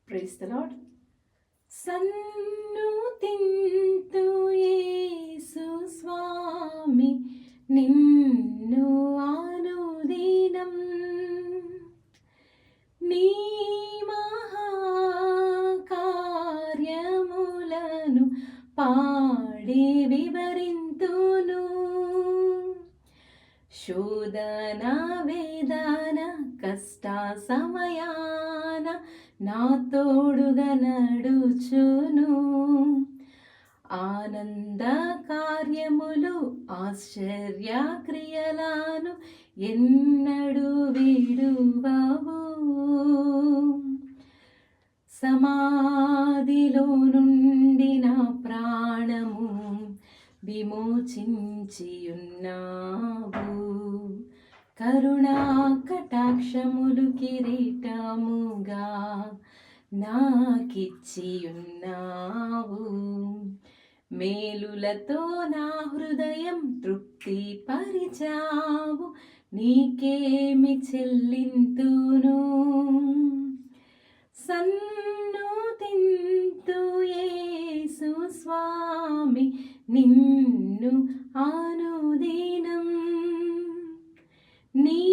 Praise the Lord. సన్నుతింతు యేసు స్వామి నిన్ను అనుదినం, నీ మహాకార్యములను పాడి వివరింతును. శోధన వేదన కష్ట సమయాన నా తోడుగా నడుచును. ఆనంద కార్యములు ఆశ్చర్య క్రియలను ఎన్నడూ వీడువవు. సమాధిలో నుండి నా ప్రాణము విమోచించియున్నావు. కరుణా కటాక్షములు కిరీటముగా నాకిచ్చియున్నావు. మేలులతో నా హృదయం తృప్తి పరిచావు, నీకేమి చెల్లింతును. సన్నుతింతు యేసు స్వామి నిన్ను అనుదినం, నీ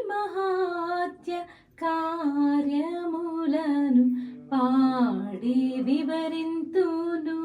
మహాత్య కార్యములను పాడి వివరింతును.